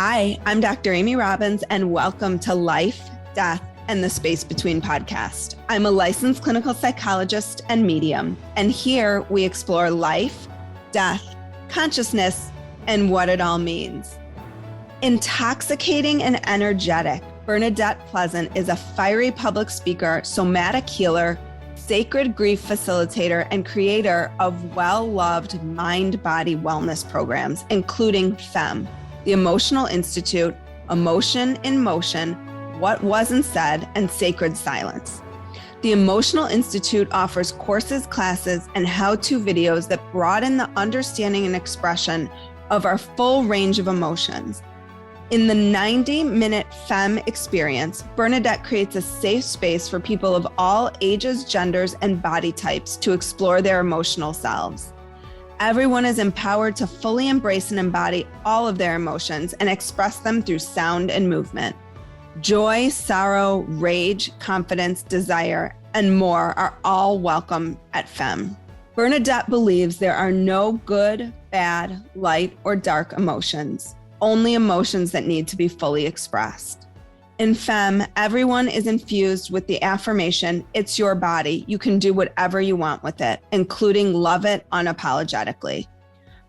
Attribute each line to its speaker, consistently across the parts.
Speaker 1: Hi, I'm Dr. Amy Robbins, and welcome to Life, Death, and the Space Between podcast. I'm a licensed clinical psychologist and medium, and here we explore life, death, consciousness, and what it all means. Intoxicating and energetic, Bernadette Pleasant is a fiery public speaker, somatic healer, sacred grief facilitator, and creator of well-loved mind-body wellness programs, including FEM, the Emotional Institute, Emotion in Motion, What Wasn't Said, and Sacred Silence. The Emotional Institute offers courses, classes, and how-to videos that broaden the understanding and expression of our full range of emotions. In the 90-minute FEM experience, Bernadette creates a safe space for people of all ages, genders, and body types to explore their emotional selves. Everyone is empowered to fully embrace and embody all of their emotions and express them through sound and movement. Joy, sorrow, rage, confidence, desire, and more are all welcome at FEM. Bernadette believes there are no good, bad, light, or dark emotions, only emotions that need to be fully expressed. In FEM, everyone is infused with the affirmation, it's your body, you can do whatever you want with it, including love it unapologetically.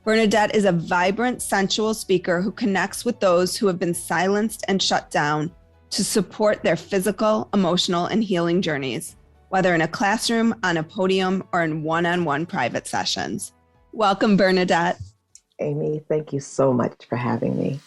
Speaker 1: Bernadette is a vibrant, sensual speaker who connects with those who have been silenced and shut down to support their physical, emotional, and healing journeys, whether in a classroom, on a podium, or in one-on-one private sessions. Welcome, Bernadette.
Speaker 2: Amy, thank you so much for having me.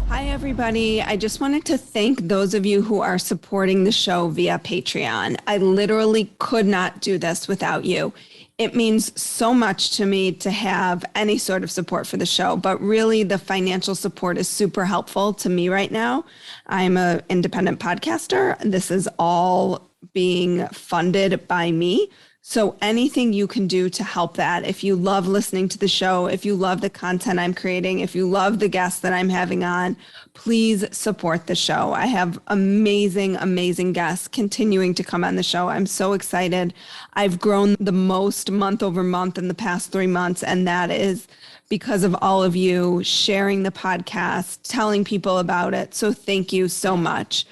Speaker 1: Hi, everybody. I just wanted to thank those of you who are supporting the show via Patreon. I literally could not do this without you. It means so much to me to have any sort of support for the show, but really the financial support is super helpful to me right now. I'm an independent podcaster. This is all being funded by me. So anything you can do to help that, if you love listening to the show, if you love the content I'm creating, if you love the guests that I'm having on, please support the show. I have amazing, amazing guests continuing to come on the show. I'm so excited. I've grown the most month over month in the past 3 months, and that is because of all of you sharing the podcast, telling people about it. So thank you so much.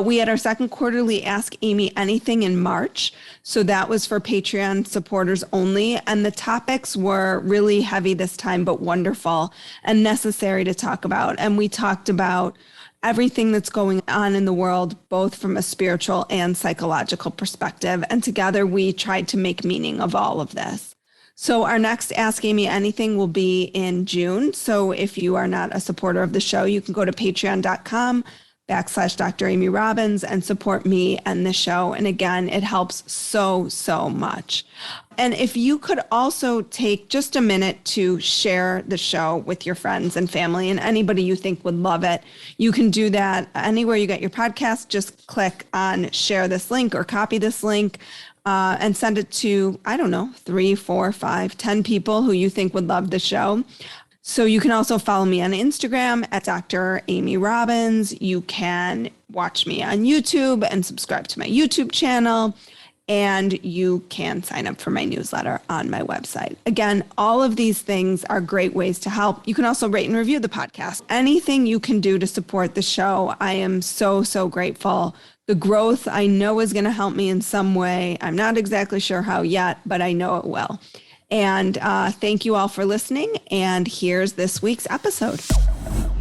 Speaker 1: We had our second quarterly Ask Amy Anything in March. So that was for Patreon supporters only. And the topics were really heavy this time, but wonderful and necessary to talk about. And we talked about everything that's going on in the world, both from a spiritual and psychological perspective. And together we tried to make meaning of all of this. So our next Ask Amy Anything will be in June. So if you are not a supporter of the show, you can go to patreon.com/Dr. Amy Robbins and support me and the show. And again, it helps so much. And if you could also take just a minute to share the show with your friends and family and anybody you think would love it, you can do that anywhere you get your podcast. Just click on share this link or copy this link. And send it to, 3, 4, 5, 10 people who you think would love the show. So you can also follow me on Instagram at Dr. Amy Robbins. You can watch me on YouTube and subscribe to my YouTube channel. And you can sign up for my newsletter on my website. Again, all of these things are great ways to help. You can also rate and review the podcast. Anything you can do to support the show, I am so grateful. The growth I know is going to help me in some way. I'm not exactly sure how yet, but I know it will. And thank you all for listening. And here's this week's episode.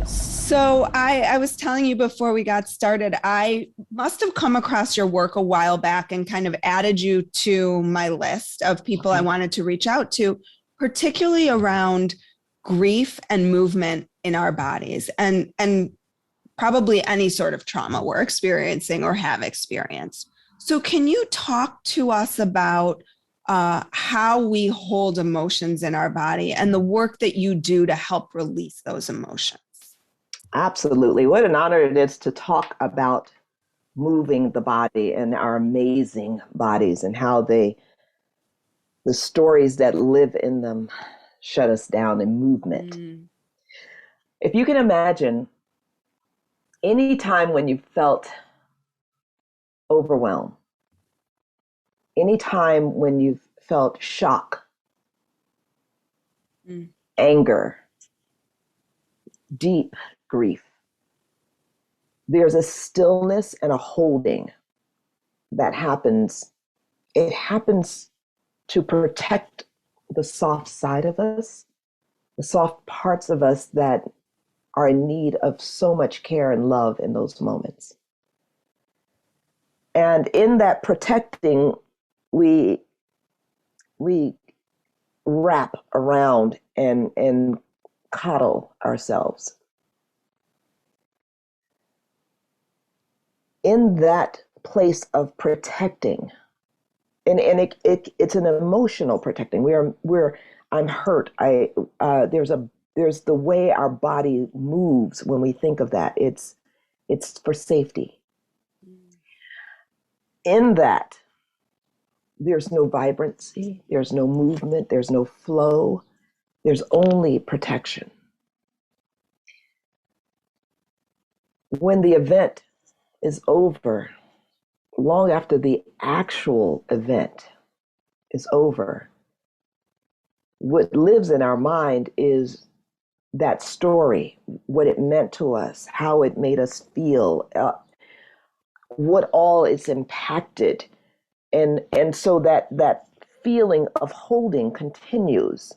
Speaker 1: So I was telling you before we got started, I must have come across your work a while back and kind of added you to my list of people I wanted to reach out to, particularly around grief and movement in our bodies and probably any sort of trauma we're experiencing or have experienced. So can you talk to us about how we hold emotions in our body and the work that you do to help release those emotions?
Speaker 2: Absolutely. What an honor it is to talk about moving the body and our amazing bodies and how the stories that live in them shut us down in movement. If you can imagine, any time when you felt overwhelmed, any time when you felt shock, anger, deep grief, there's a stillness and a holding that happens. It happens to protect the soft side of us, the soft parts of us that are in need of so much care and love in those moments. And in that protecting, we wrap around and coddle ourselves. In that place of protecting, and it's an emotional protecting. I'm hurt. There's the way our body moves when we think of that. It's for safety. In that, there's no vibrancy, there's no movement, there's no flow, there's only protection. When the event is over, long after the actual event is over, what lives in our mind is that story, what it meant to us, how it made us feel, what all it's impacted. And so that feeling of holding continues.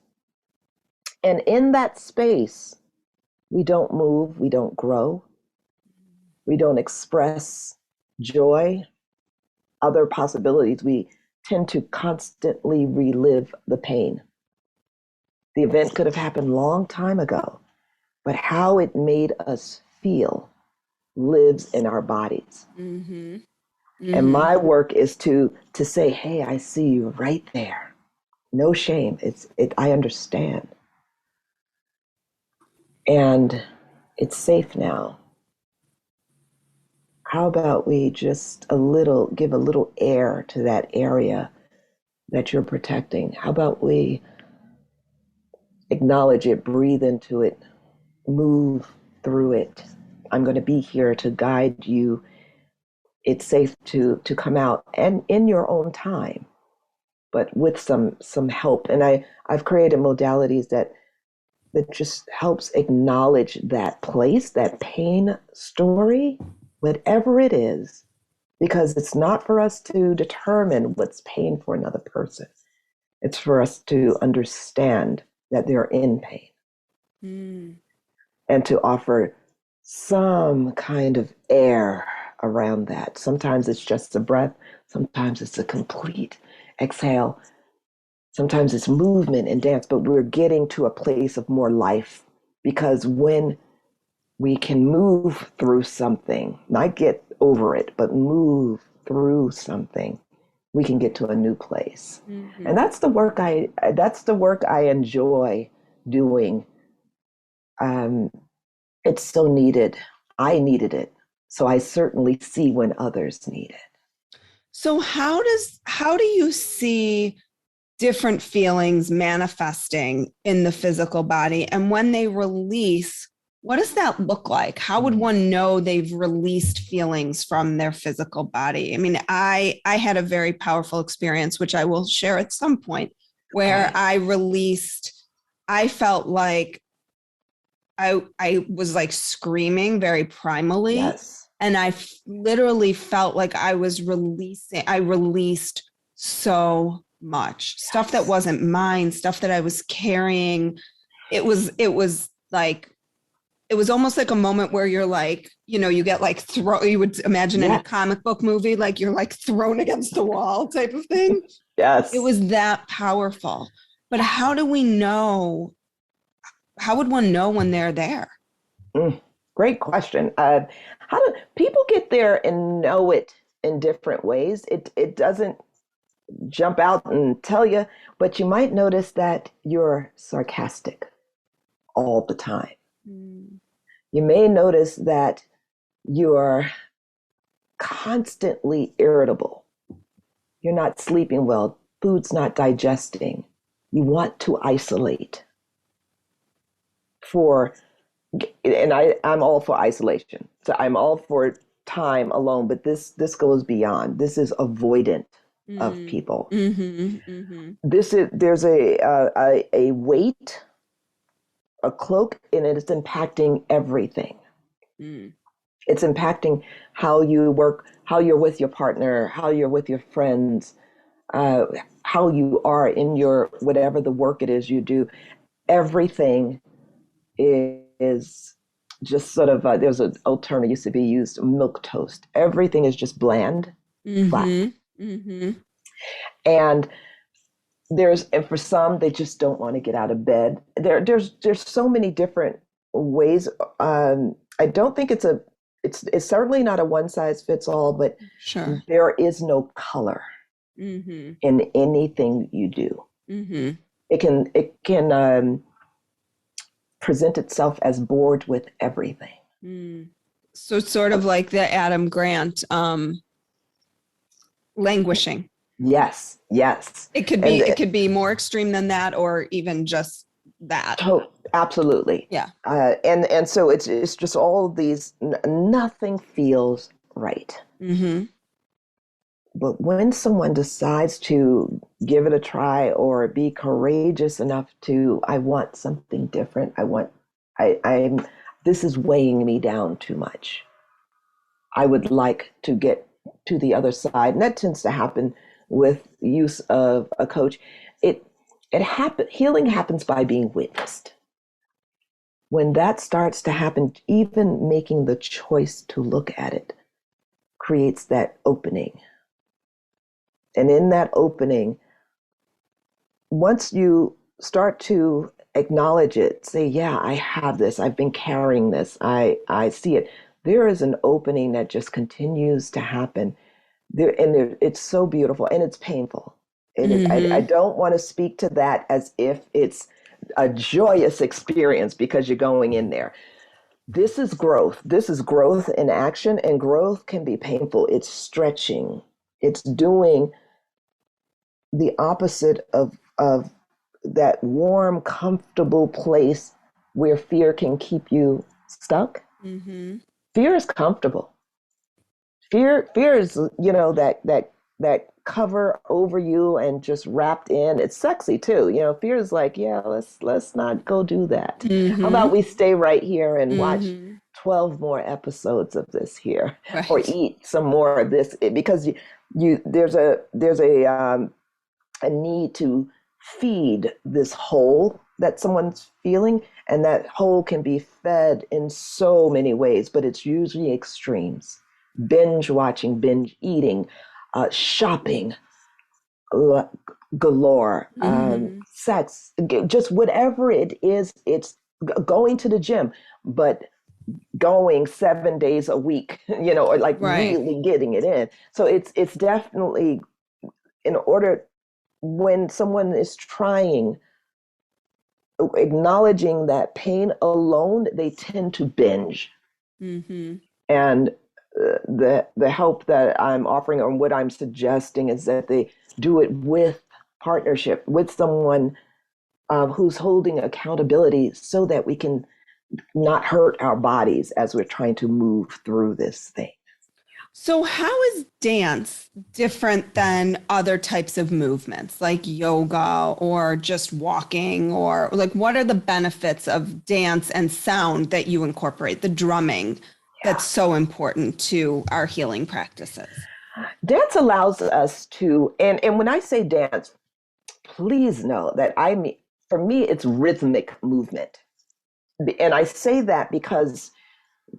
Speaker 2: And in that space, we don't move, we don't grow, we don't express joy, other possibilities. We tend to constantly relive the pain. The event could have happened a long time ago, but how it made us feel lives in our bodies.
Speaker 1: Mm-hmm.
Speaker 2: Mm-hmm. And my work is to say, hey, I see you right there. No shame. I understand. And it's safe now. How about we just give a little air to that area that you're protecting? How about we acknowledge it, breathe into it, move through it? I'm going to be here to guide you. It's safe to come out and in your own time, but with some help. And I've created modalities that just helps acknowledge that place, that pain story, whatever it is, because it's not for us to determine what's pain for another person. It's for us to understand that they're in pain and to offer some kind of air around that. Sometimes it's just a breath. Sometimes it's a complete exhale. Sometimes it's movement and dance, but we're getting to a place of more life, because when we can move through something, not get over it, but move through something, we can get to a new place. Mm-hmm. And that's the work I enjoy doing. It's so needed. I needed it. So I certainly see when others need it.
Speaker 1: So how do you see different feelings manifesting in the physical body? And when they release, what does that look like? How would one know they've released feelings from their physical body? I mean, I had a very powerful experience, which I will share at some point, where I felt like I was like screaming very primally. Yes. And I literally felt like I released so much stuff that wasn't mine, stuff that I was carrying. It was almost like a moment where you're like, you get like you would imagine in a comic book movie, like you're like thrown against the wall type of thing. Yes. It was that powerful. But how do we know? How would one know when they're there?
Speaker 2: Great question. How do people get there and know it in different ways? It doesn't jump out and tell you, but you might notice that you're sarcastic all the time. You may notice that you're constantly irritable. You're not sleeping well. Food's not digesting. You want to isolate. I'm all for isolation. So I'm all for time alone, but this goes beyond. This is avoidant of people. Mm-hmm, mm-hmm. There's a weight a cloak, and it's impacting everything.
Speaker 1: Mm.
Speaker 2: It's impacting how you work, how you're with your partner, how you're with your friends, uh, how you are in your whatever the work it is you do. Everything is just sort of there's an old term that used to be used, milk toast. Everything is just bland, flat,
Speaker 1: Mm-hmm. Mm-hmm.
Speaker 2: and and for some they just don't want to get out of bed. There's so many different ways. I don't think it's certainly not a one size fits all, but
Speaker 1: Sure.
Speaker 2: there is no color
Speaker 1: Mm-hmm.
Speaker 2: in anything you do.
Speaker 1: Mm-hmm.
Speaker 2: It can present itself as bored with everything.
Speaker 1: Mm. So it's sort of like the Adam Grant languishing.
Speaker 2: Yes, yes,
Speaker 1: It
Speaker 2: and
Speaker 1: could be more extreme than that, or even just that.
Speaker 2: absolutely.
Speaker 1: Yeah.
Speaker 2: And so it's just all of these. Nothing feels right.
Speaker 1: Mm-hmm.
Speaker 2: But when someone decides to give it a try or be courageous enough to, I want something different. I'm. This is weighing me down too much. I would like to get to the other side. And that tends to happen with use of a coach. It healing happens by being witnessed. When that starts to happen, even making the choice to look at it creates that opening. And in that opening, once you start to acknowledge it, say, yeah, I have this, I've been carrying this, I see it. There is an opening that just continues to happen it's so beautiful and it's painful. I
Speaker 1: Mm-hmm.
Speaker 2: don't want to speak to that as if it's a joyous experience because you're going in there. This is growth. This is growth in action, and growth can be painful. It's stretching. It's doing the opposite of that warm, comfortable place where fear can keep you stuck.
Speaker 1: Mm-hmm.
Speaker 2: Fear is comfortable. Fear is, that cover over you and just wrapped in. It's sexy too. Fear is like, yeah, let's not go do that. How about
Speaker 1: Mm-hmm.
Speaker 2: we stay right here and watch
Speaker 1: Mm-hmm.
Speaker 2: 12 more episodes of this here, or
Speaker 1: Right.
Speaker 2: eat some more of this, because there's a need to feed this hole that someone's feeling, and that hole can be fed in so many ways, but it's usually extremes. Binge watching, binge eating, shopping galore,
Speaker 1: Mm-hmm.
Speaker 2: sex, just whatever it is. It's going to the gym, but going 7 days a week, or like
Speaker 1: Right.
Speaker 2: really getting it in. So it's definitely, in order, when someone is trying, acknowledging that pain alone, they tend to binge.
Speaker 1: Mm-hmm.
Speaker 2: And the help that I'm offering, or what I'm suggesting, is that they do it with partnership, with someone who's holding accountability, so that we can not hurt our bodies as we're trying to move through this thing.
Speaker 1: So, how is dance different than other types of movements like yoga or just walking? Or like, what are the benefits of dance and sound that you incorporate, the drumming that's so important to our healing practices?
Speaker 2: Dance allows us to, and when I say dance, please know that I mean, for me, it's rhythmic movement. And I say that because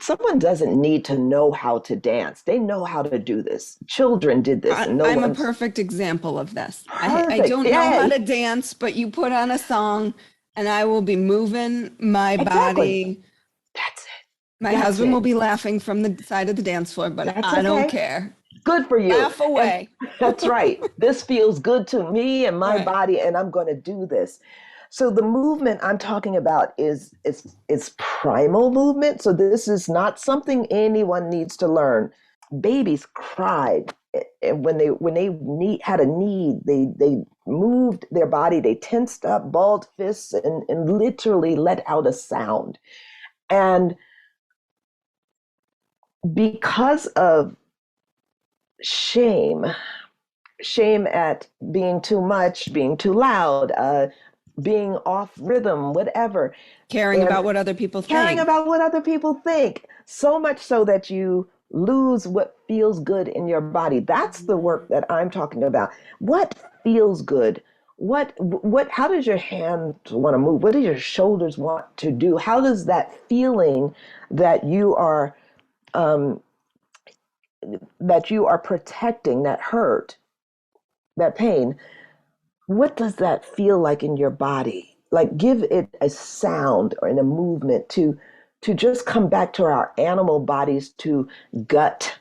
Speaker 2: someone doesn't need to know how to dance. They know how to do this. Children did this, and no
Speaker 1: I'm a
Speaker 2: one's
Speaker 1: perfect example of this. I
Speaker 2: perfect.
Speaker 1: don't know how
Speaker 2: Yay!
Speaker 1: to dance, but you put on a song and I will be moving my
Speaker 2: Exactly.
Speaker 1: body.
Speaker 2: That's it.
Speaker 1: My
Speaker 2: That's
Speaker 1: husband will
Speaker 2: it.
Speaker 1: be laughing from the side of the dance floor, but
Speaker 2: That's
Speaker 1: I don't
Speaker 2: okay.
Speaker 1: care.
Speaker 2: Good for you.
Speaker 1: Laugh
Speaker 2: And
Speaker 1: away.
Speaker 2: that's right. This feels good to me and my
Speaker 1: Right.
Speaker 2: body, and I'm going to do this. So the movement I'm talking about is primal movement. So this is not something anyone needs to learn. Babies cried, and when they had a need, they moved their body, they tensed up, balled fists, and literally let out a sound. And because of shame, shame at being too much, being too loud, being off rhythm, whatever,
Speaker 1: Caring
Speaker 2: and
Speaker 1: about what other people
Speaker 2: caring
Speaker 1: think.
Speaker 2: about what other people think, so much so that you lose what feels good in your body. That's the work that I'm talking about. What feels good? How does your hands want to move? What do your shoulders want to do? How does that feeling that um, you are protecting, that hurt, that pain, what does that feel like in your body? Like give it a sound or in a movement to just come back to our animal bodies, to gut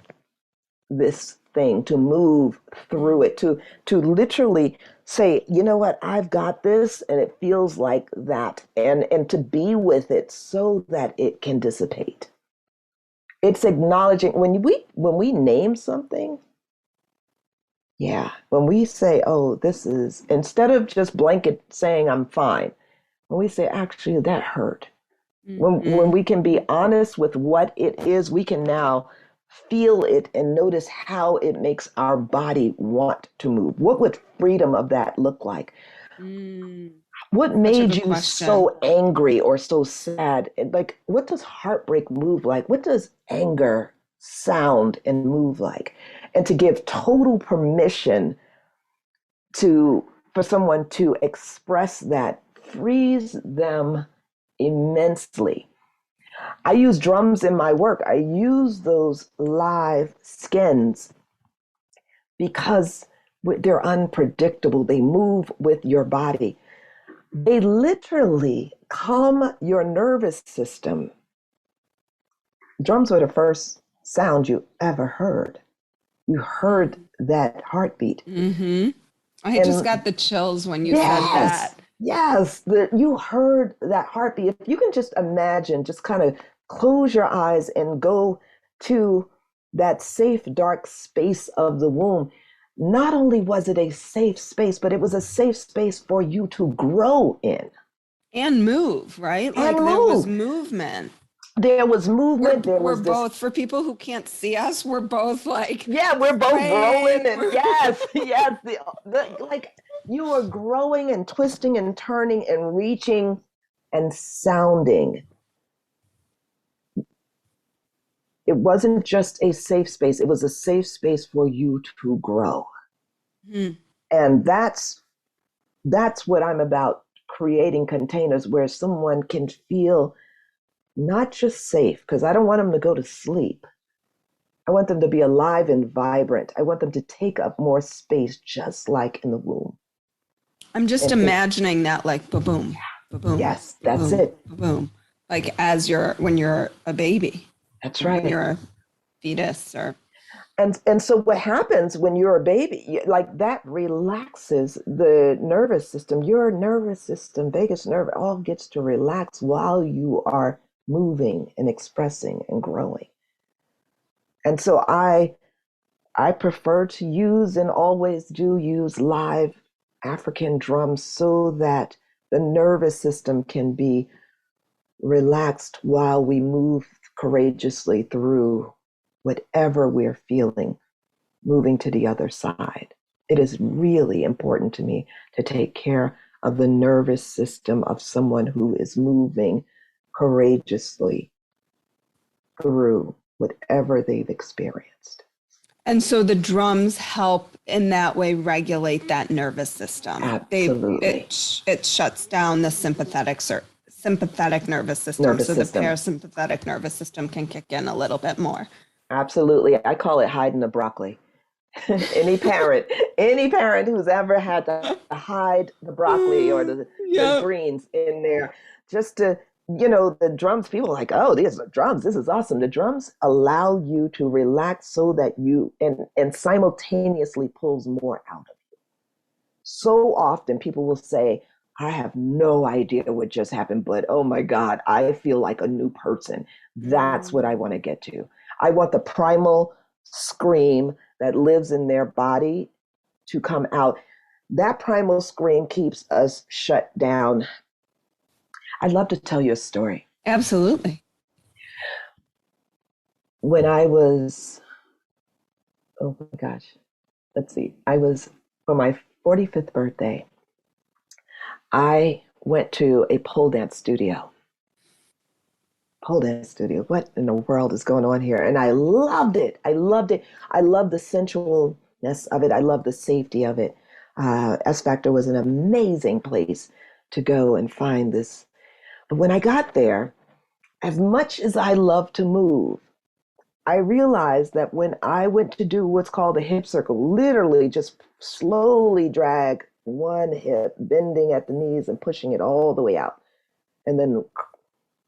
Speaker 2: this thing, to move through it, to literally say, you know what, I've got this and it feels like that, and to be with it so that it can dissipate. It's acknowledging when we name something. Yeah, when we say, oh, this is, instead of just blanket saying I'm fine, when we say, actually, that hurt. When
Speaker 1: Hmm.
Speaker 2: we can be honest with what it is, we can now feel it and notice how it makes our body want to move. What would freedom of that look like?
Speaker 1: Mm,
Speaker 2: What
Speaker 1: such a
Speaker 2: made
Speaker 1: good
Speaker 2: you
Speaker 1: question.
Speaker 2: so angry or so sad? And like, what does heartbreak move like? What does anger sound and move like? And to give total permission to for someone to express that frees them immensely. I use drums in my work. I use those live skins because they're unpredictable. They move with your body. They literally calm your nervous system. Drums were the first sound you ever heard. You heard that heartbeat.
Speaker 1: Mm-hmm. I just
Speaker 2: And
Speaker 1: got the chills when you said
Speaker 2: yes,
Speaker 1: that.
Speaker 2: yes, you heard that heartbeat. If you can just imagine, just kind of close your eyes and go to that safe, dark space of the womb. Not only was it a safe space, but it was a safe space for you to grow in
Speaker 1: And move, right?
Speaker 2: and
Speaker 1: Like there was
Speaker 2: move.
Speaker 1: movement.
Speaker 2: There was movement, there
Speaker 1: We're
Speaker 2: was this.
Speaker 1: both, for people who can't see us, we're both like
Speaker 2: Yeah, we're both rolling,
Speaker 1: swaying.
Speaker 2: and yes, yes, like you were growing and twisting and turning and reaching and sounding. It wasn't just a safe space, it was a safe space for you to grow.
Speaker 1: Hmm.
Speaker 2: And that's what I'm about, creating containers where someone can feel not just safe, because I don't want them to go to sleep. I want them to be alive and vibrant. I want them to take up more space, just like in the womb.
Speaker 1: I'm just
Speaker 2: And to,
Speaker 1: imagining that like ba-boom, ba-boom,
Speaker 2: yes, that's
Speaker 1: ba-boom,
Speaker 2: it.
Speaker 1: ba-boom. Like as when you're a baby
Speaker 2: That's
Speaker 1: or when
Speaker 2: right.
Speaker 1: you're a fetus or
Speaker 2: And so what happens when you're a baby, like that relaxes the nervous system. Your nervous system, vagus nerve, all gets to relax while you are moving and expressing and growing. And so I prefer to use and always do use live African drums so that the nervous system can be relaxed while we move courageously through whatever we're feeling, moving to the other side. It is really important to me to take care of the nervous system of someone who is moving courageously through whatever they've experienced.
Speaker 1: and so the drums help in that way regulate that nervous system.
Speaker 2: Absolutely.
Speaker 1: It shuts down the sympathetic nervous system
Speaker 2: Nervous
Speaker 1: so the
Speaker 2: system.
Speaker 1: parasympathetic nervous system can kick in a little bit more.
Speaker 2: Absolutely. I call it hiding the broccoli. any parent, any parent who's ever had to hide the broccoli or the
Speaker 1: Yep.
Speaker 2: greens in there, just to, the drums, people are like, oh, these are drums, this is awesome. The drums allow you to relax so that and simultaneously pulls more out of you. So often people will say, I have no idea what just happened, but oh my God, I feel like a new person. That's what I
Speaker 1: Mm.
Speaker 2: want to get to. I want the primal scream that lives in their body to come out. That primal scream keeps us shut down. I'd love to tell you a story.
Speaker 1: Absolutely.
Speaker 2: When I was, oh my gosh, let's see, I was, for my 45th birthday, I went to a pole dance studio. Pole dance studio. What in the world is going on here? And I loved it. I loved it. I loved the sensualness of it. I loved the safety of it. S Factor was an amazing place to go and find this. But when I got there, as much as I love to move, I realized that when I went to do what's called a hip circle, literally just slowly drag one hip, bending at the knees and pushing it all the way out, and then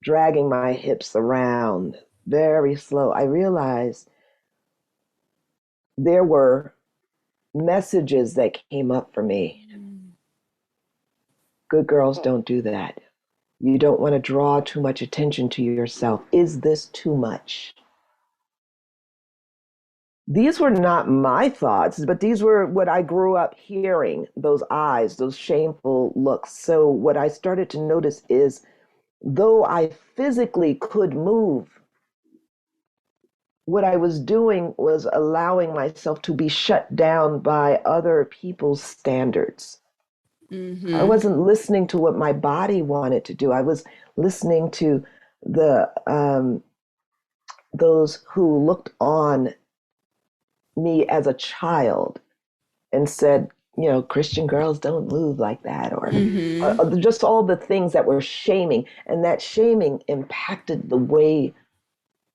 Speaker 2: dragging my hips around very slow, I realized there were messages that came up for me. Good girls don't do that. You don't want to draw too much attention to yourself. Is this too much? These were not my thoughts, but these were what I grew up hearing, those eyes, those shameful looks. So what I started to notice is, though I physically could move, what I was doing was allowing myself to be shut down by other people's standards. I wasn't listening to what my body wanted to do. I was listening to the those who looked on me as a child and said, you know, Christian girls don't move like that, or just all the things that were shaming. And that shaming impacted the way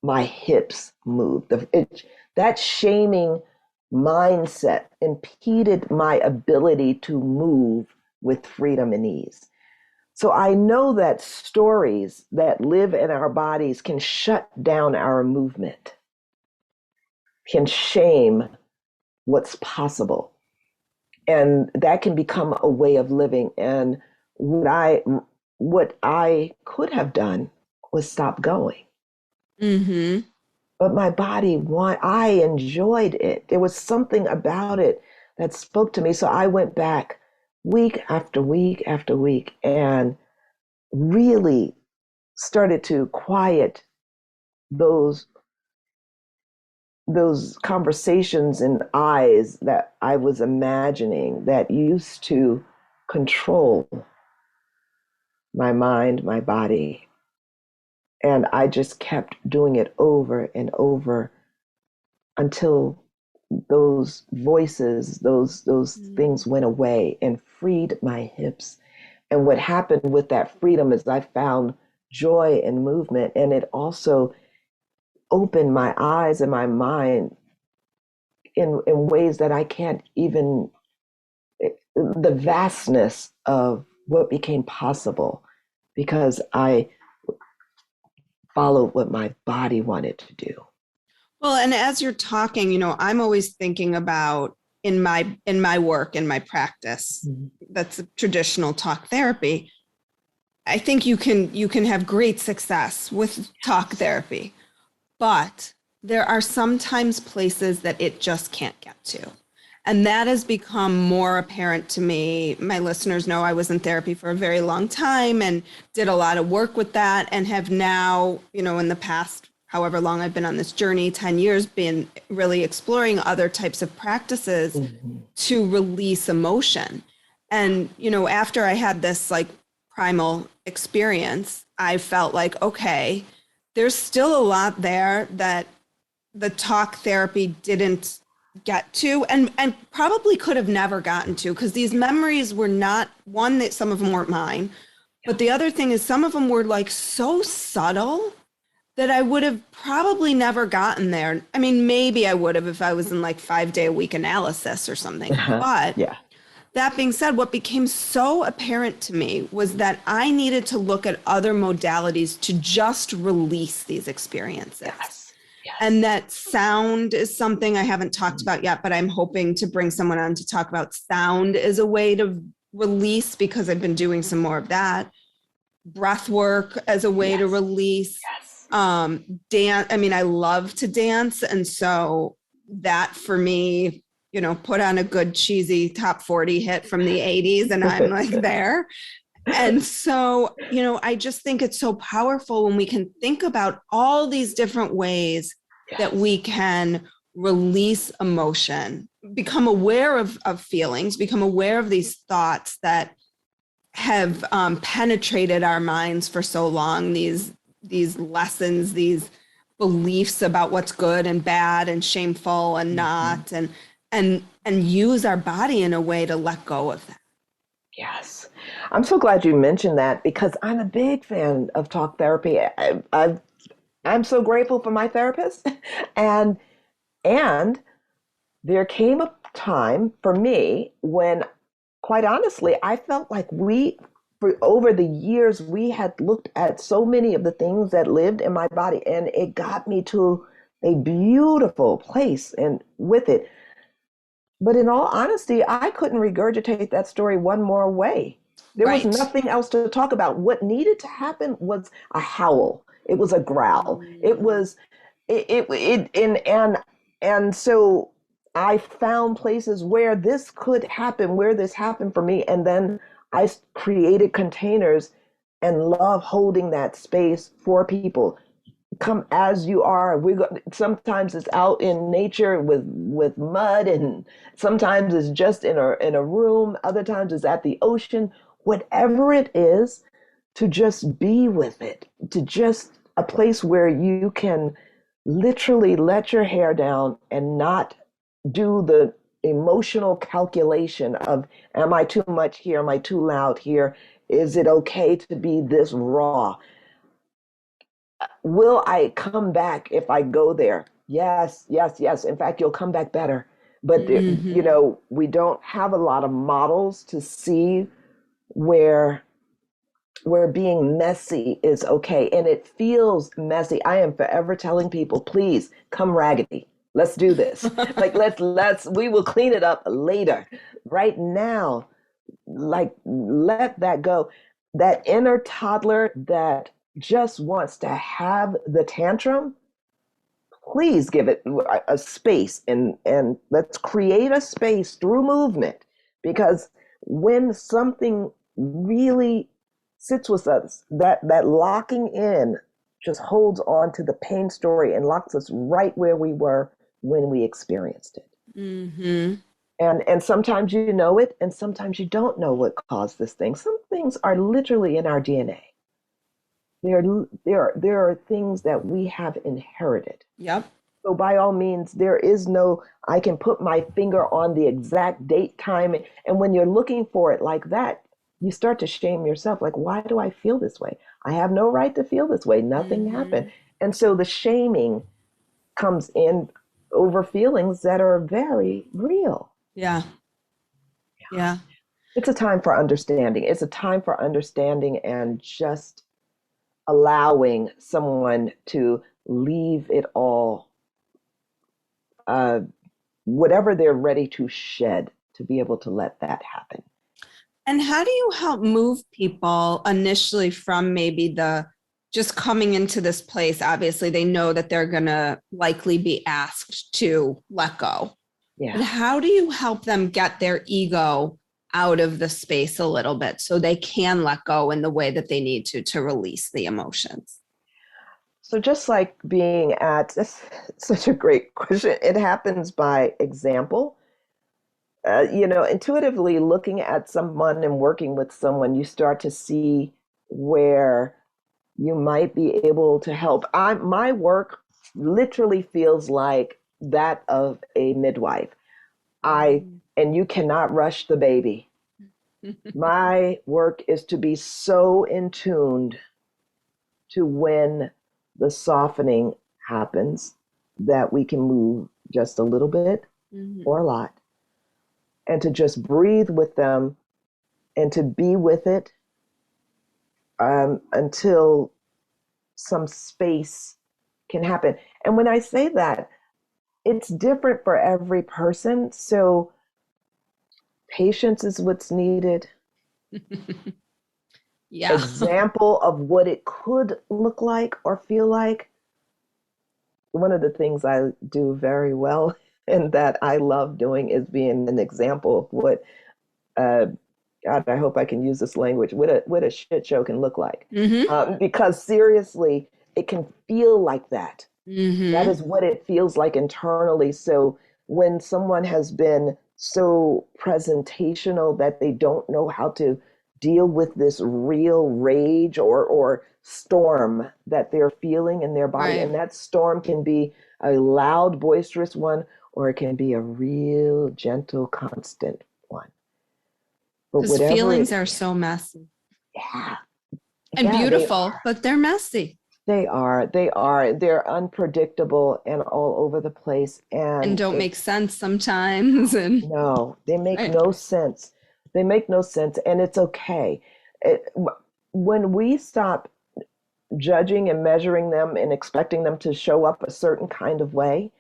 Speaker 2: my hips moved. That shaming mindset impeded my ability to move with freedom and ease. So I know that stories that live in our bodies can shut down our movement, can shame what's possible. And that can become a way of living. And what I could have done was stop going. But my body I enjoyed it. There was something about it that spoke to me. So I went back week after week after week and really started to quiet those conversations and eyes that I was imagining that used to control my mind, my body. And I just kept doing it over and over until those voices, those things went away and freed my hips. And what happened with that freedom is I found joy in movement, and it also opened my eyes and my mind in ways that I can't even, the vastness of what became possible because I followed what my body wanted to do.
Speaker 1: Well, and as you're talking, you know, I'm always thinking about in my work, in my practice, that's traditional talk therapy. I think you can have great success with talk therapy, but there are sometimes places that it just can't get to. And that has become more apparent to me. My listeners know I was in therapy for a very long time and did a lot of work with that, and have now, you know, in the past, however long I've been on this journey, 10 years, been really exploring other types of practices to release emotion. And, you know, after I had this like primal experience, I felt like, okay, there's still a lot there that the talk therapy didn't get to, and probably could have never gotten to, because these memories were not, one, that some of them weren't mine, but the other thing is some of them were like so subtle that I would have probably never gotten there. I mean, maybe I would have if I was in like 5-day-a-week analysis or something. But that being said, what became so apparent to me was that I needed to look at other modalities to just release these experiences. And that sound is something I haven't talked about yet, but I'm hoping to bring someone on to talk about sound as a way to release, because I've been doing some more of that. Breath work as a way to release. Dance. I mean, I love to dance. And so that for me, you know, put on a good cheesy top 40 hit from the 80s and I'm like there. And so, you know, I just think it's so powerful when we can think about all these different ways that we can release emotion, become aware of feelings, become aware of these thoughts that have penetrated our minds for so long, these lessons, these beliefs about what's good and bad and shameful and not, and use our body in a way to let go of that.
Speaker 2: Yes. I'm so glad you mentioned that because I'm a big fan of talk therapy. I'm so grateful for my therapist. and and there came a time for me when, quite honestly, I felt like for over the years, we had looked at so many of the things that lived in my body, and it got me to a beautiful place and with it. But in all honesty, I couldn't regurgitate that story one more way. There was
Speaker 1: Right.
Speaker 2: nothing else to talk about. What needed to happen was a howl. It was a growl. It was it and so I found places where this could happen, where this happened for me, and then created containers and love holding that space for people. Come as you are. Sometimes it's out in nature with mud, and sometimes it's just in a room. Other times it's at the ocean. Whatever it is, to just be with it, to just a place where you can literally let your hair down and not do the emotional calculation of, am I too much here? Am I too loud here? Is it okay to be this raw? Will I come back if I go there? Yes, yes, yes. In fact, you'll come back better. But we don't have a lot of models to see where being messy is okay, and it feels messy. I am forever telling people, please come raggedy. Let's do this. Like we will clean it up later. Right now, like let that go. That inner toddler that just wants to have the tantrum, please give it a space, and let's create a space through movement, because when something really sits with us, that locking in just holds on to the pain story and locks us right where we were when we experienced it.
Speaker 1: Mm-hmm.
Speaker 2: And sometimes you know it, and sometimes you don't know what caused this thing. Some things are literally in our DNA. There are things that we have inherited.
Speaker 1: Yep.
Speaker 2: So by all means, there is no, I can put my finger on the exact date, time. And when you're looking for it like that, you start to shame yourself. Like, why do I feel this way? I have no right to feel this way. Nothing happened. And so the shaming comes in over feelings that are very real.
Speaker 1: Yeah. Yeah.
Speaker 2: It's a time for understanding. It's a time for understanding and just allowing someone to leave it all, uh, whatever they're ready to shed, to be able to let that happen.
Speaker 1: And how do you help move people initially from maybe the just coming into this place? Obviously, they know that they're going to likely be asked to let go.
Speaker 2: Yeah.
Speaker 1: But how do you help them get their ego out of the space a little bit so they can let go in the way that they need to release the emotions?
Speaker 2: So just like being at, that's such a great question. It happens by example. Intuitively looking at someone and working with someone, you start to see where you might be able to help. My work literally feels like that of a midwife. And you cannot rush the baby. My work is to be so in tuned to when the softening happens that we can move just a little bit or a lot, and to just breathe with them and to be with it until some space can happen. And when I say that, it's different for every person. So patience is what's needed.
Speaker 1: Yeah.
Speaker 2: Example of what it could look like or feel like. One of the things I do very well and that I love doing is being an example of what, God, I hope I can use this language, what a shit show can look like. Because seriously, it can feel like that. That is what it feels like internally. So when someone has been so presentational that they don't know how to deal with this real rage or storm that they're feeling in their body.
Speaker 1: Right.
Speaker 2: And that storm can be a loud, boisterous one, or it can be a real, gentle, constant one. But
Speaker 1: Because
Speaker 2: whatever
Speaker 1: feelings
Speaker 2: it,
Speaker 1: are so messy
Speaker 2: yeah,
Speaker 1: and
Speaker 2: yeah,
Speaker 1: beautiful, but they're messy
Speaker 2: they're unpredictable and all over the place.
Speaker 1: and
Speaker 2: And
Speaker 1: don't make sense sometimes. And
Speaker 2: no, they make
Speaker 1: right.
Speaker 2: no sense. They make no sense, and it's okay. It, when we stop judging and measuring them and expecting them to show up a certain kind of way,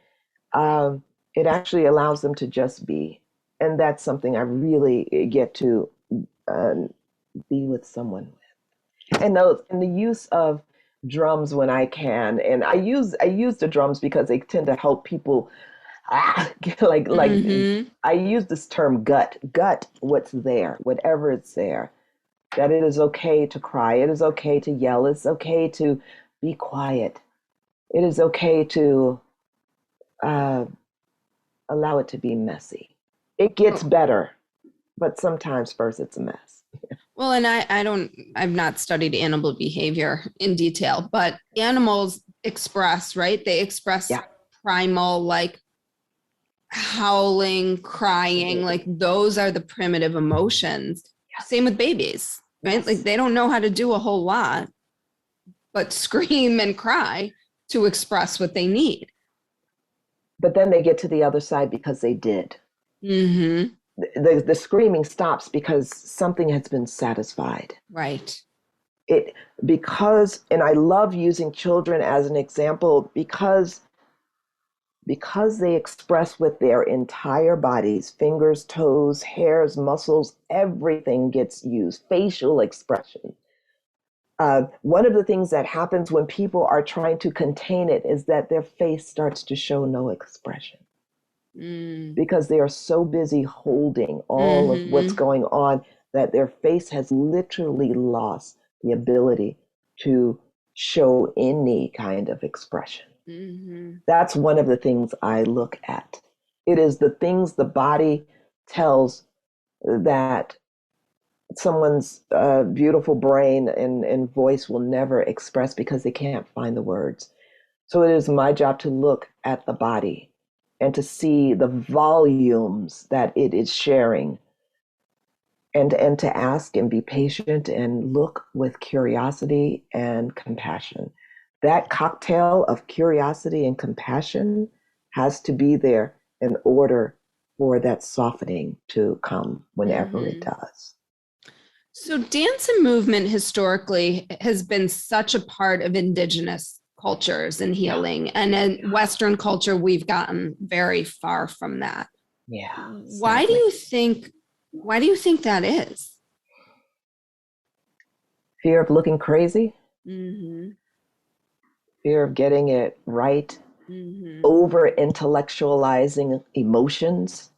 Speaker 2: um, it actually allows them to just be. And that's something I really get to um, be with someone with. And the use of drums when I can, and I use the drums because they tend to help people like
Speaker 1: Mm-hmm.
Speaker 2: I use this term gut what's there, whatever it's there, that it is okay to cry, it is okay to yell, it's okay to be quiet, it is okay to uh, allow it to be messy. It gets better, but sometimes first it's a mess.
Speaker 1: Well, and I've not studied animal behavior in detail, but animals express, right? They express
Speaker 2: Yeah,
Speaker 1: primal, like howling, crying,
Speaker 2: absolutely.
Speaker 1: like those are the primitive emotions. Same with babies, right? Like
Speaker 2: Yes,
Speaker 1: they don't know how to do a whole lot, but scream and cry to express what they need.
Speaker 2: but then they get to the other side because they did.
Speaker 1: Mm-hmm.
Speaker 2: The screaming stops because something has been satisfied.
Speaker 1: Right.
Speaker 2: It because and I love using children as an example because they express with their entire bodies, fingers, toes, hairs, muscles, everything gets used, facial expression. One of the things that happens when people are trying to contain it is that their face starts to show no expression
Speaker 1: Mm.
Speaker 2: because they are so busy holding all of what's
Speaker 1: Mm-hmm.
Speaker 2: going on that their face has literally lost the ability to show any kind of expression.
Speaker 1: Mm-hmm.
Speaker 2: That's one of the things I look at. It is the things the body tells that someone's beautiful brain and voice will never express because they can't find the words. So it is my job to look at the body and to see the volumes that it is sharing and to ask and be patient and look with curiosity and compassion. That cocktail of curiosity and compassion has to be there in order for that softening to come whenever it
Speaker 1: Mm-hmm.
Speaker 2: does.
Speaker 1: So, dance and movement historically has been such a part of indigenous cultures and
Speaker 2: Yeah,
Speaker 1: healing. And in Western culture, we've gotten very far from that.
Speaker 2: yeah,
Speaker 1: Why do
Speaker 2: sadly.
Speaker 1: you think why do you think that is?
Speaker 2: Fear of looking crazy,
Speaker 1: Mm-hmm.
Speaker 2: fear of getting it right,
Speaker 1: Mm-hmm.
Speaker 2: over intellectualizing emotions.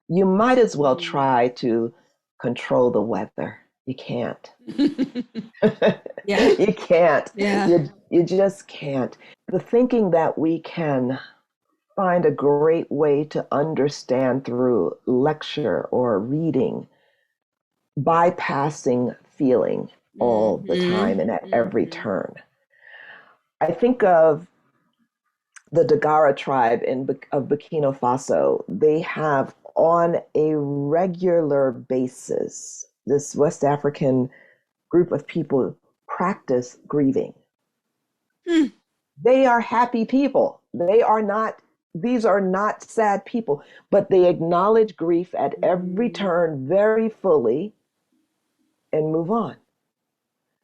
Speaker 2: You might as well try to control the weather. You can't.
Speaker 1: Yeah.
Speaker 2: You can't.
Speaker 1: Yeah.
Speaker 2: You just can't. The thinking that we can find a great way to understand through lecture or reading, bypassing feeling all the
Speaker 1: Mm-hmm.
Speaker 2: time and at every
Speaker 1: Mm-hmm.
Speaker 2: turn. I think of the Dagara tribe of Burkina Faso. They have on a regular basis, this West African group of people practice grieving.
Speaker 1: Hmm.
Speaker 2: They are happy people. These are not sad people, but they acknowledge grief at every turn very fully and move on.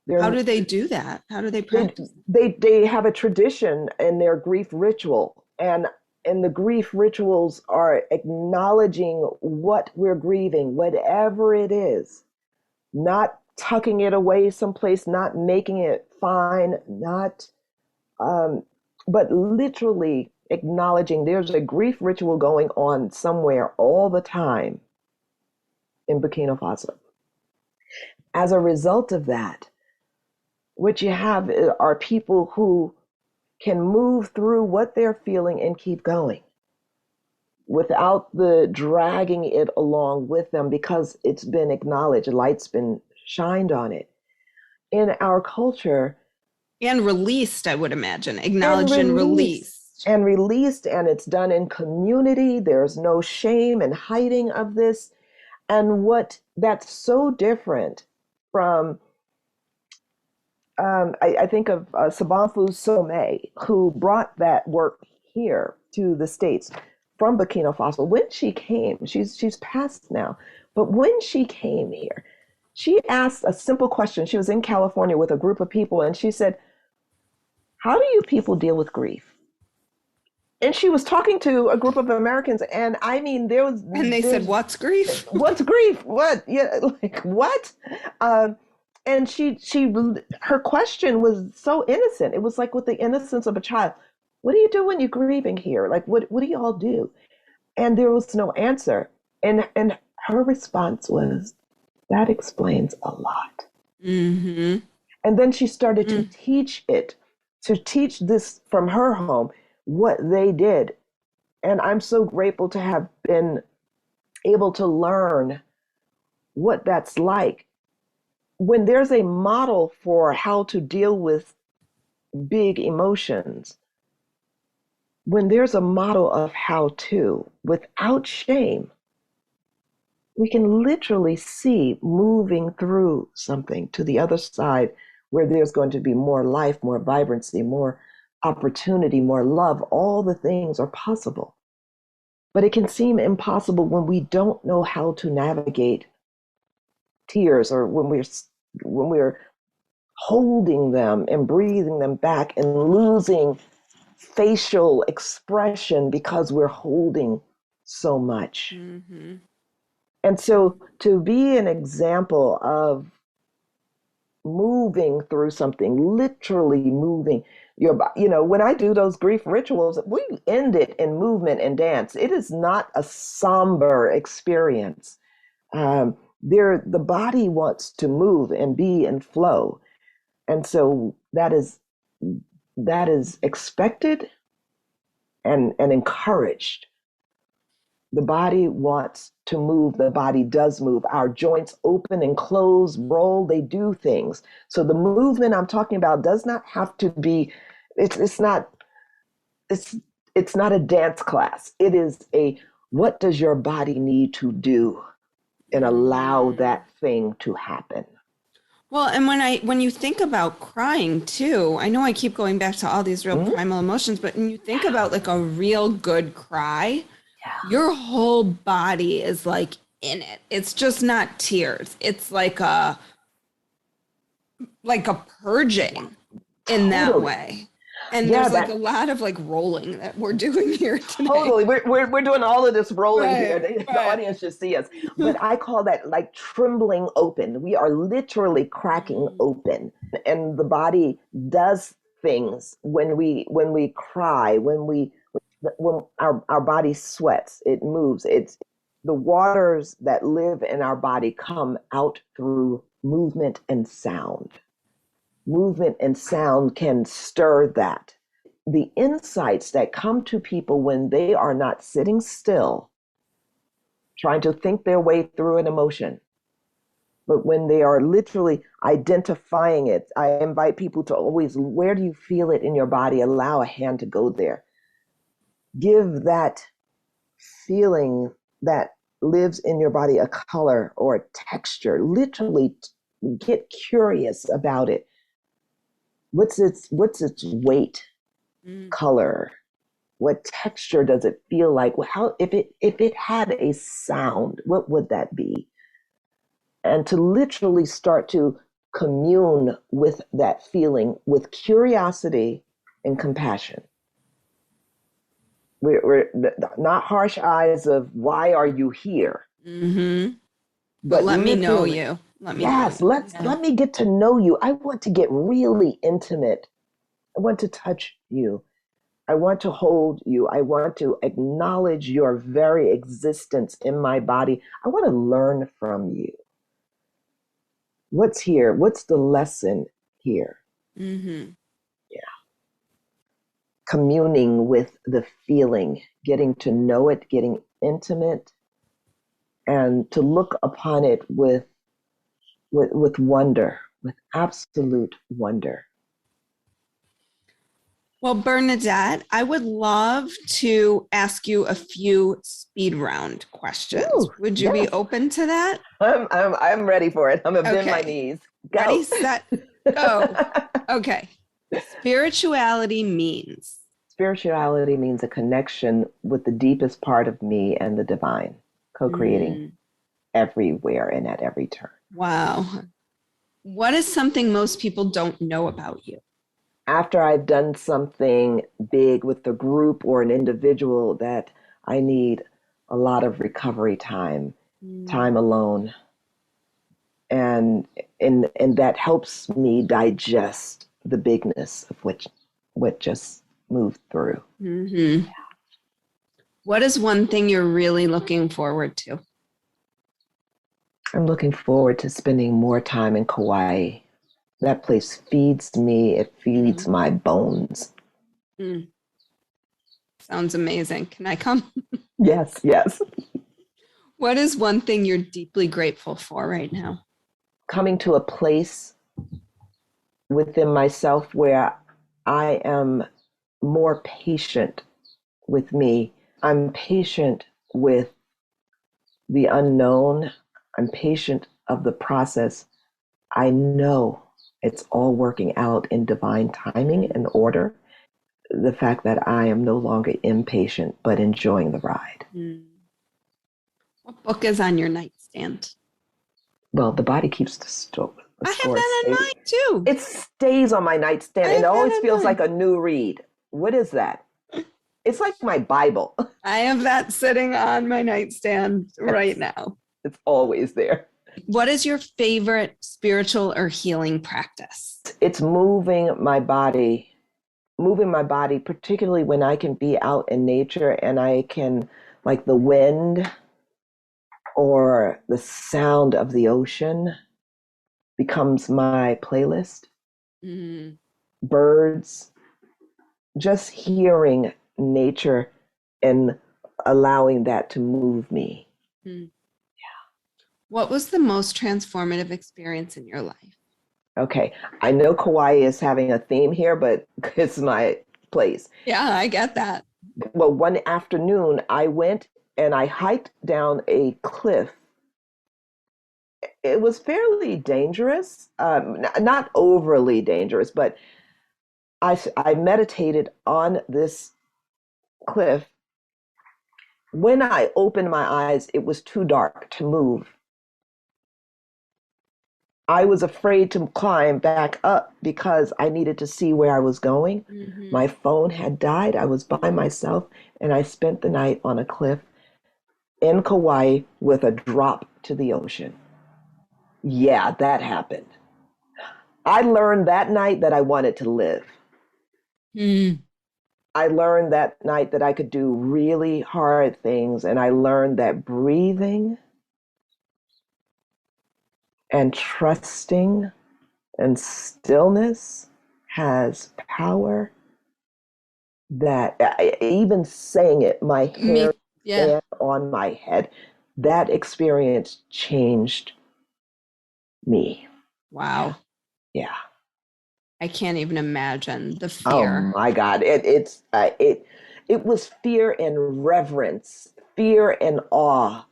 Speaker 1: How
Speaker 2: They're,
Speaker 1: do they do that? How do they
Speaker 2: they,
Speaker 1: practice?
Speaker 2: they have a tradition in their grief ritual. And the grief rituals are acknowledging what we're grieving, whatever it is, not tucking it away someplace, not making it fine, not um, but literally acknowledging there's a grief ritual going on somewhere all the time in Burkina Faso. As a result of that, what you have are people who can move through what they're feeling and keep going. without the dragging it along with them, because it's been acknowledged, light's been shined on it. In our culture,
Speaker 1: And released, I would imagine,
Speaker 2: and
Speaker 1: acknowledged and
Speaker 2: released
Speaker 1: released.
Speaker 2: and released, and it's done in community. There's no shame and hiding of this. And what that's so different from, I think of Sabanfu Somé, who brought that work here to the States from Burkina Faso. When she came, she's passed now, but when she came here, she asked a simple question. She was in California with a group of people, and she said, "How do you people deal with grief?" And she was talking to a group of Americans, and I mean,
Speaker 1: And they said,
Speaker 2: there's
Speaker 1: what's grief?
Speaker 2: what's grief? What? Yeah, like what? Um, and her question was so innocent. It was like with the innocence of a child. What do you do when you're grieving here? Like, what do you all do? And there was no answer. And her response was, that explains a lot.
Speaker 1: Mm-hmm.
Speaker 2: And then she started to teach this from her home, what they did. And I'm so grateful to have been able to learn what that's like. When there's a model for how to deal with big emotions, when there's a model of how to, without shame, we can literally see moving through something to the other side where there's going to be more life, more vibrancy, more opportunity, more love. All the things are possible. But it can seem impossible when we don't know how to navigate tears, or when we're holding them and breathing them back and losing facial expression because we're holding so much.
Speaker 1: Mm-hmm.
Speaker 2: And so to be an example of moving through something, literally moving your body. When I do those grief rituals, we end it in movement and dance. It is not a somber experience. The body wants to move and be and flow. And so that is expected and encouraged. The body wants to move. The body does move. Our joints open and close, roll, they do things. So the movement I'm talking about does not have to be, it's not, it's, it's not a dance class. It is what does your body need to do and allow
Speaker 1: Mm.
Speaker 2: that thing to happen?
Speaker 1: Well, and when you think about crying too, I know I keep going back to all these real
Speaker 2: Mhm.
Speaker 1: primal emotions, but when you think about like a real good cry,
Speaker 2: Yeah.
Speaker 1: your whole body is like in it. It's just not tears. It's like a purging in that
Speaker 2: Totally.
Speaker 1: way. And
Speaker 2: Yeah,
Speaker 1: there's like a
Speaker 2: that
Speaker 1: lot of like rolling that we're doing here today.
Speaker 2: totally. We're doing all of this rolling here.
Speaker 1: Right,
Speaker 2: The
Speaker 1: right.
Speaker 2: audience should see us. But I call that like trembling open. We are literally cracking
Speaker 1: Mm.
Speaker 2: open. And the body does things when we cry, when our body sweats, it moves. It's the waters that live in our body come out through movement and sound. Movement and sound can stir that. The insights that come to people when they are not sitting still, trying to think their way through an emotion, but when they are literally identifying it. I invite people to always, where do you feel it in your body? Allow a hand to go there. Give that feeling that lives in your body a color or a texture. Literally get curious about it. What's its weight,
Speaker 1: Mm.
Speaker 2: color? What texture does it feel like? How, if it had a sound, what would that be? And to literally start to commune with that feeling with curiosity and compassion. We're not harsh eyes of why are you here,
Speaker 1: Mm-hmm. But
Speaker 2: but
Speaker 1: let me know
Speaker 2: literally,
Speaker 1: you. Let me know
Speaker 2: yes,
Speaker 1: you. Yeah.
Speaker 2: let me get to know you. I want to get really intimate. I want to touch you. I want to hold you. I want to acknowledge your very existence in my body. I want to learn from you. What's here? What's the lesson here?
Speaker 1: Mm-hmm.
Speaker 2: Yeah. communing with the feeling, getting to know it, getting intimate, and to look upon it with wonder, with absolute wonder.
Speaker 1: Well, Bernadette, I would love to ask you a few speed round questions.
Speaker 2: Ooh,
Speaker 1: Would you be open to that?
Speaker 2: I'm ready for it. I'm gonna bend my
Speaker 1: Okay.
Speaker 2: knees. Go.
Speaker 1: Ready, set, go. Okay. Spirituality means.
Speaker 2: Spirituality means a connection with the deepest part of me and the divine, co-creating everywhere and at every turn.
Speaker 1: Wow. What is something most people don't know about you?
Speaker 2: After I've done something big with a group or an individual, that I need a lot of recovery time, time alone. And that helps me digest the bigness of what just moved through.
Speaker 1: Mm-hmm. What is one thing you're really looking forward to?
Speaker 2: I'm looking forward to spending more time in Kauai. That place feeds me. It feeds my bones.
Speaker 1: Sounds amazing. Can I come?
Speaker 2: Yes, yes.
Speaker 1: What is one thing you're deeply grateful for right now?
Speaker 2: Coming to a place within myself where I am more patient with me. I'm patient with the unknown. I'm patient of the process. I know it's all working out in divine timing and order. The fact that I am no longer impatient, but enjoying the ride.
Speaker 1: What book is on your nightstand?
Speaker 2: Well, the body keeps the score.
Speaker 1: I have that on mine too.
Speaker 2: It stays on my nightstand, and it always feels like a new read. What is that? It's like my Bible.
Speaker 1: I have that sitting on my nightstand right now.
Speaker 2: It's always there.
Speaker 1: What is your favorite spiritual or healing practice?
Speaker 2: It's moving my body, particularly when I can be out in nature and I can, like the wind or the sound of the ocean becomes my playlist. Birds, just hearing nature and allowing that to move me.
Speaker 1: What was the most transformative experience in your life?
Speaker 2: Okay, I know Kauai is having a theme here, but it's my place.
Speaker 1: Yeah, I get that.
Speaker 2: Well, one afternoon I went and I hiked down a cliff. It was fairly dangerous, not overly dangerous, but I meditated on this cliff. When I opened my eyes, it was too dark to move. I was afraid to climb back up because I needed to see where I was going. My phone had died. I was by myself, and I spent the night on a cliff in Kauai with a drop to the ocean. Yeah, that happened. I learned that night that I wanted to live. I learned that night that I could do really hard things, and I learned that breathing and trusting and stillness has power. That even saying it, my hair stand on my head. That experience changed me.
Speaker 1: Wow.
Speaker 2: Yeah.
Speaker 1: I can't even imagine the fear.
Speaker 2: Oh my God. It was fear and reverence, fear and awe.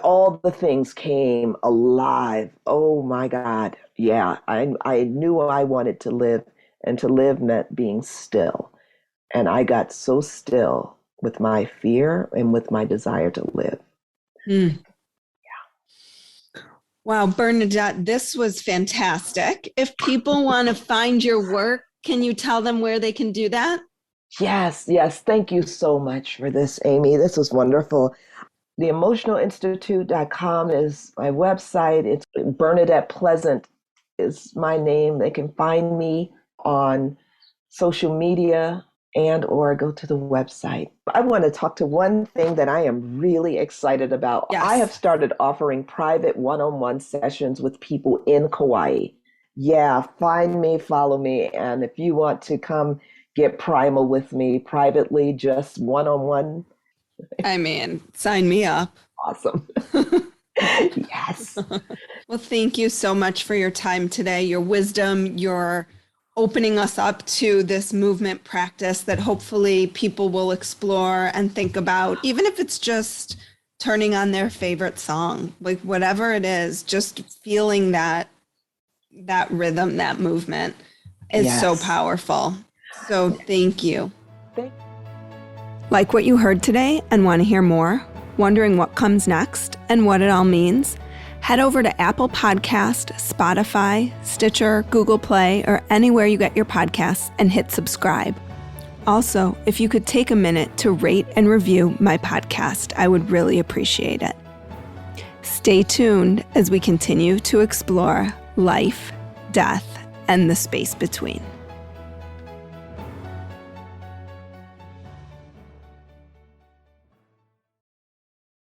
Speaker 2: All the things came alive. Oh my God. Yeah. I knew I wanted to live, and to live meant being still. And I got so still with my fear and with my desire to live.
Speaker 1: Wow, Bernadette, this was fantastic. If people want to find your work, can you tell them where they can do that?
Speaker 2: Yes. Thank you so much for this, Amy. This was wonderful. TheEmotionalInstitute.com is my website. It's Bernadette Pleasant is my name. They can find me on social media and or go to the website. I want to talk to one thing that I am really excited about.
Speaker 1: Yes.
Speaker 2: I have started offering private one-on-one sessions with people in Kauai. Yeah, find me, follow me. And if you want to come get primal with me privately, just one-on-one,
Speaker 1: I mean, sign me up.
Speaker 2: awesome. Yes.
Speaker 1: Well, thank you so much for your time today, your wisdom, your opening us up to this movement practice that hopefully people will explore and think about, even if it's just turning on their favorite song, like whatever it is, just feeling that rhythm, that movement is so
Speaker 2: Yes.
Speaker 1: powerful. So thank you.
Speaker 2: Thank-
Speaker 1: Like what you heard today and want to hear more? Wondering what comes next and what it all means? Head over to Apple Podcast, Spotify, Stitcher, Google Play, or anywhere you get your podcasts and hit subscribe. Also, if you could take a minute to rate and review my podcast, I would really appreciate it. Stay tuned as we continue to explore life, death, and the space between.